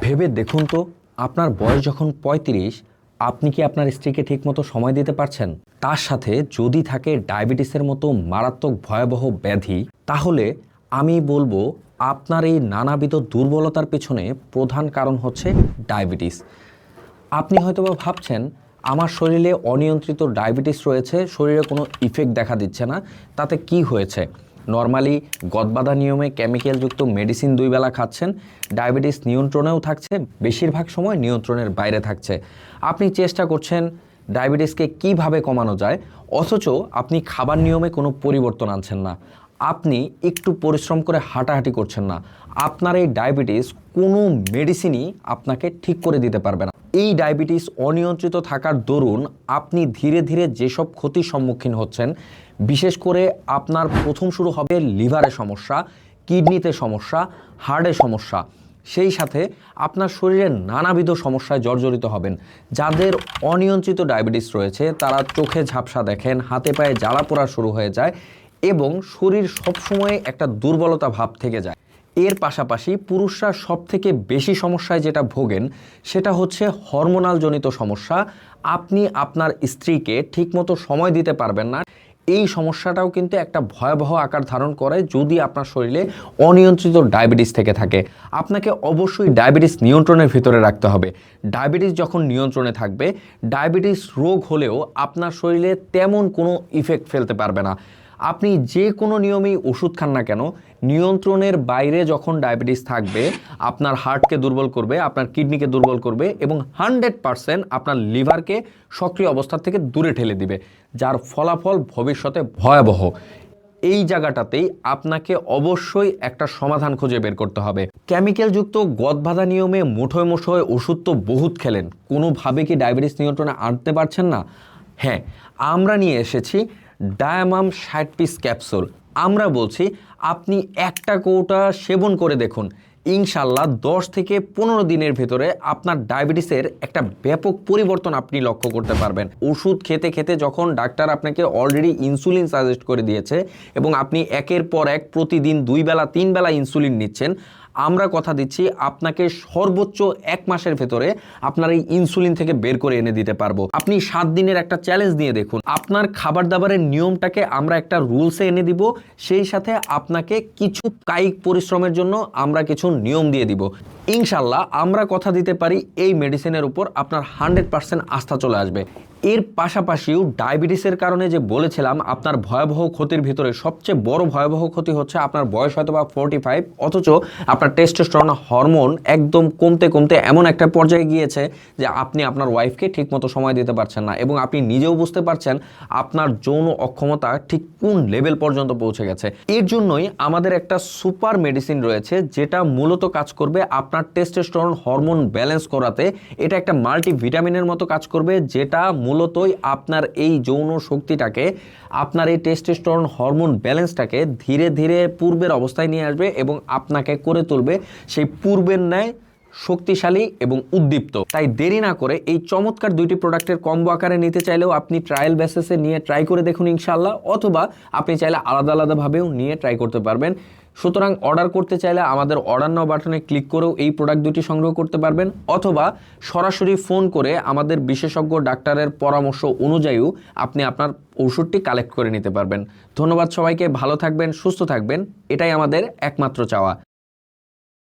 ভেবে দেখুন তো, আপনার বয়স যখন ৩৫, আপনি কি আপনার স্ত্রীকে ঠিকমতো সময় দিতে পারছেন? তার সাথে যদি থাকে ডায়াবেটিসের মতো মারাত্মক ভয়াবহ ব্যাধি, তাহলে আমি বলবো আপনার এই নানাবিধ দুর্বলতার পেছনে প্রধান কারণ হচ্ছে ডায়াবেটিস। আপনি হয়তোবা ভাবছেন আমার শরীরে অনিয়ন্ত্রিত ডায়াবেটিস রয়েছে, শরীরে কোনো ইফেক্ট দেখা দিচ্ছে না, তাতে কি হয়েছে? নর্মালি গদবাঁধা নিয়মে কেমিক্যালযুক্ত মেডিসিন 2 বেলা খাচ্ছেন, ডায়াবেটিস নিয়ন্ত্রণেও থাকছে, বেশিরভাগ সময় নিয়ন্ত্রণের বাইরে থাকছে। আপনি চেষ্টা করছেন ডায়াবেটিসকে কিভাবে কমানো যায়, অথচ আপনি খাবার নিয়মে কোনো পরিবর্তন আনছেন না, আপনি একটু পরিশ্রম করে হাঁটাহাঁটি করছেন না। আপনার এই ডায়াবেটিস কোনো মেডিসিনই আপনাকে ঠিক করে দিতে পারবে না। এই ডায়াবেটিস অনিয়ন্ত্রিত থাকার দরুন আপনি ধীরে ধীরে যেসব ক্ষতির সম্মুখীন হচ্ছেন, বিশেষ করে আপনার প্রথম শুরু হবে লিভারে সমস্যা, কিডনিতে সমস্যা, হার্টে সমস্যা, সেই সাথে আপনার শরীরের নানাবিধ সমস্যায় জর্জরিত হবেন। যাদের অনিয়ন্ত্রিত ডায়াবেটিস রয়েছে তারা চোখে ঝাপসা দেখেন, হাতে পায়ে জ্বালা পোড়া শুরু হয়ে যায় এবং শরীর সবসময় একটা দুর্বলতা ভাব থেকে যায়। এর পাশাপাশি পুরুষরা সবথেকে বেশি সমস্যায় যেটা ভোগেন সেটা হচ্ছে হরমোনাল জনিত সমস্যা। আপনি আপনার স্ত্রীকে ঠিকমতো সময় দিতে পারবেন না। এই সমস্যাটাও কিন্তু একটা ভয়াবহ আকার ধারণ করে যদি আপনার শরীরে অনিয়ন্ত্রিত ডায়াবেটিস থেকে থাকে। আপনাকে অবশ্যই ডায়াবেটিস নিয়ন্ত্রণের ভিতরে রাখতে হবে। ডায়াবেটিস যখন নিয়ন্ত্রণে থাকবে, ডায়াবেটিস রোগ হলেও আপনার শরীরে তেমন কোনো ইফেক্ট ফেলতে পারবে না। আপনি যে কোনো নিয়মেই ওষুধ খান না কেন, নিয়ন্ত্রণের বাইরে যখন ডায়াবেটিস থাকবে আপনার হার্টকে দুর্বল করবে, আপনার কিডনিকে দুর্বল করবে এবং 100% আপনার লিভারকে সক্রিয় অবস্থা থেকে দূরে ঠেলে দিবে, যার ফলাফল ভবিষ্যতে ভয়াবহ। এই জায়গাটাতেই আপনাকে অবশ্যই একটা সমাধান খুঁজে বের করতে হবে। কেমিক্যালযুক্ত গদবাঁধা নিয়মে মুঠোয় মুঠোয় ওষুধ তো বহুত খেলেন, কোনোভাবে কি ডায়াবেটিস নিয়ন্ত্রণে আনতে পারছেন না? হ্যাঁ, আমরা নিয়ে এসেছি ডায়ামাম 60 পিস ক্যাপসুল। আমরা বলছি আপনি একটা কৌটা সেবন করে দেখুন, ইনশাল্লাহ 10 থেকে 15 দিনের ভেতরে আপনার ডায়াবেটিসের একটা ব্যাপক পরিবর্তন আপনি লক্ষ্য করতে পারবেন। ওষুধ খেতে খেতে যখন ডাক্তার আপনাকে অলরেডি ইনসুলিন সাজেস্ট করে দিয়েছে এবং আপনি একের পর এক প্রতিদিন 2 বেলা 3 বেলা ইনসুলিন নিচ্ছেন, আমরা কথা দিচ্ছি আপনাকে সর্বোচ্চ 1 মাসের ভেতরে আপনার এই ইনসুলিন থেকে বের করে এনে দিতে পারবো। আপনি 7 দিনের একটা চ্যালেঞ্জ নিয়ে দেখুন, আপনার খাবার দাবারের নিয়মটাকে আমরা একটা রুলসে এনে দিব, সেই সাথে আপনাকে কিছু কায়িক পরিশ্রমের জন্য আমরা কিছু নিয়ম দিয়ে দিব। ইনশাল্লাহ আমরা কথা দিতে পারি এই মেডিসিনের উপর আপনার 100% আস্থা চলে আসবে। এর পাশাপাশিও ডায়াবেটিসের কারণে যে বলেছিলাম আপনার ভয়াবহ ক্ষতির ভিতরে সবচেয়ে বড় ভয়াবহ ক্ষতি হচ্ছে আপনার বয়স হয়তো বা 45, অথচ আপনার টেস্টোস্টেরন হরমোন একদম কমতে কমতে এমন একটা পর্যায়ে গিয়েছে যে আপনি আপনার ওয়াইফকে ঠিকমতো সময় দিতে পারছেন না এবং আপনি নিজেও বুঝতে পারছেন আপনার যৌন অক্ষমতা ঠিক কোন লেভেল পর্যন্ত পৌঁছে গেছে। এর জন্যই আমাদের একটা সুপার মেডিসিন রয়েছে যেটা মূলত কাজ করবে আপনার টেস্টোস্টেরন হরমোন ব্যালেন্স করাতে। এটা একটা মাল্টিভিটামিনের মতো কাজ করবে, যেটা মূলতই আপনার এই যৌন শক্তিটাকে, আপনার এই টেস্টোস্টেরন হরমোন ব্যালেন্সটাকে ধীরে ধীরে পূর্বের অবস্থায় নিয়ে আসবে এবং আপনাকে করে তুলবে সেই পূর্বের ন্যায় শক্তিশালী এবং উদ্দীপ্ত। তাই দেরি না করে এই চমৎকার 2টি প্রোডাক্টের কম্বো আকারে নিতে চাইলেও আপনি ট্রায়াল বেসিসে নিয়ে ট্রাই করে দেখুন ইনশাআল্লাহ, অথবা আপনি চাইলে আলাদা আলাদাভাবেও নিয়ে ট্রাই করতে পারবেন। সুতরাং অর্ডার করতে চাইলে আমাদের অর্ডার নাও বাটনে ক্লিক করেও এই প্রোডাক্ট 2টি সংগ্রহ করতে পারবেন, অথবা সরাসরি ফোন করে আমাদের বিশেষজ্ঞ ডাক্তারের পরামর্শ অনুযায়ীও আপনি আপনার ওষুধটি কালেক্ট করে নিতে পারবেন। ধন্যবাদ সবাইকে, ভালো থাকবেন, সুস্থ থাকবেন, এটাই আমাদের একমাত্র চাওয়া।